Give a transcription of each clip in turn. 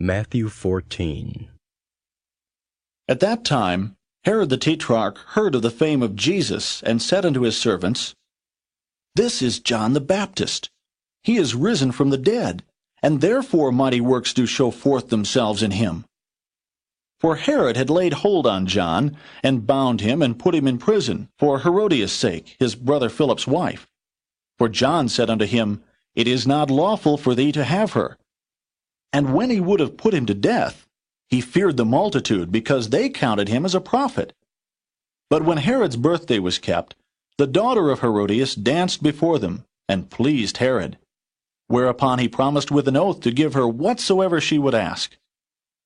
Matthew 14. At that time Herod the Tetrarch heard of the fame of Jesus, and said unto his servants, This is John the Baptist. He is risen from the dead, and therefore mighty works do show forth themselves in him. For Herod had laid hold on John, and bound him, and put him in prison, for Herodias' sake, his brother Philip's wife. For John said unto him, It is not lawful for thee to have her. And when he would have put him to death, he feared the multitude, because they counted him as a prophet. But when Herod's birthday was kept, the daughter of Herodias danced before them, and pleased Herod. Whereupon he promised with an oath to give her whatsoever she would ask.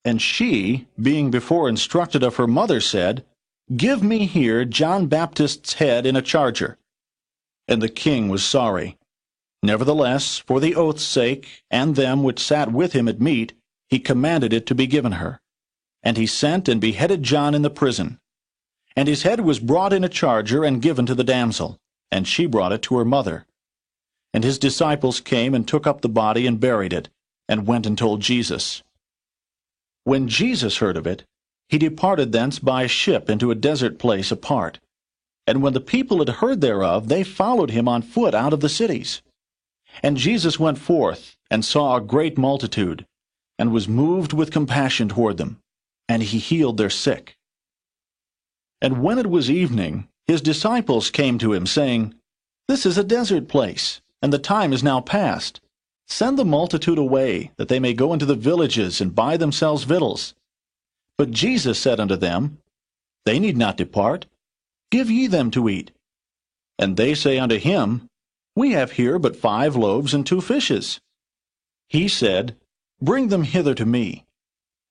And she, being before instructed of her mother, said, Give me here John Baptist's head in a charger. And the king was sorry. Nevertheless, for the oath's sake, and them which sat with him at meat, he commanded it to be given her. And he sent and beheaded John in the prison. And his head was brought in a charger, and given to the damsel, and she brought it to her mother. And his disciples came and took up the body and buried it, and went and told Jesus. When Jesus heard of it, he departed thence by ship into a desert place apart. And when the people had heard thereof, they followed him on foot out of the cities. And Jesus went forth, and saw a great multitude, and was moved with compassion toward them, and he healed their sick. And when it was evening, his disciples came to him, saying, This is a desert place, and the time is now past. Send the multitude away, that they may go into the villages and buy themselves victuals. But Jesus said unto them, They need not depart. Give ye them to eat. And they say unto him, We have here but 5 loaves and 2 fishes. He said, Bring them hither to me.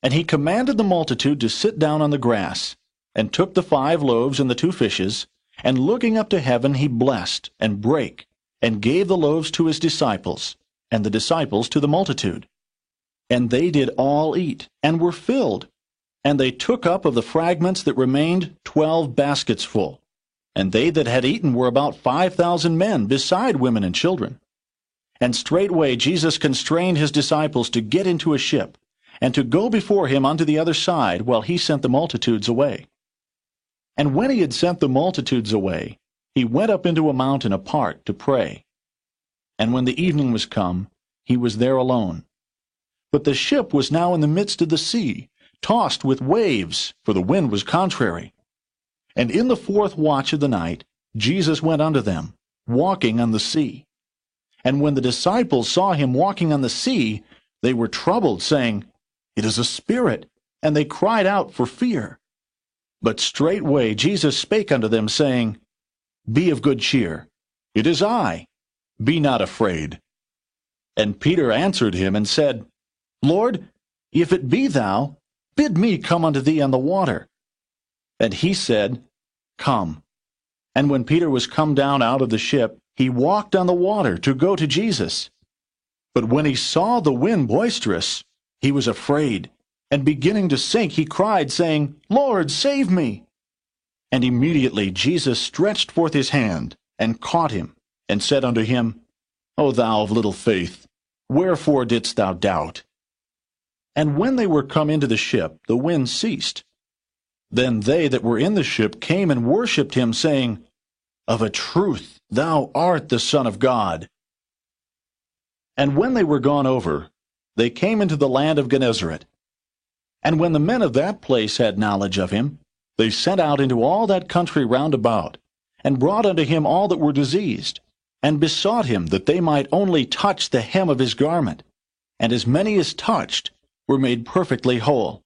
And he commanded the multitude to sit down on the grass, and took the 5 loaves and the 2 fishes, and looking up to heaven he blessed, and brake, and gave the loaves to his disciples, and the disciples to the multitude. And they did all eat, and were filled. And they took up of the fragments that remained 12 baskets full. And they that had eaten were about 5,000 men, beside women and children. And straightway Jesus constrained his disciples to get into a ship, and to go before him unto the other side, while he sent the multitudes away. And when he had sent the multitudes away, he went up into a mountain apart to pray. And when the evening was come, he was there alone. But the ship was now in the midst of the sea, tossed with waves, for the wind was contrary. And in the 4th watch of the night, Jesus went unto them, walking on the sea. And when the disciples saw him walking on the sea, they were troubled, saying, It is a spirit, and they cried out for fear. But straightway Jesus spake unto them, saying, Be of good cheer, it is I, be not afraid. And Peter answered him, and said, Lord, if it be thou, bid me come unto thee on the water. And he said, Come. And when Peter was come down out of the ship, he walked on the water to go to Jesus. But when he saw the wind boisterous, he was afraid, and beginning to sink, he cried, saying, Lord, save me. And immediately Jesus stretched forth his hand, and caught him, and said unto him, O thou of little faith, wherefore didst thou doubt? And when they were come into the ship, the wind ceased. Then they that were in the ship came and worshipped him, saying, Of a truth thou art the Son of God. And when they were gone over, they came into the land of Gennesaret. And when the men of that place had knowledge of him, they sent out into all that country round about, and brought unto him all that were diseased, and besought him that they might only touch the hem of his garment. And as many as touched were made perfectly whole.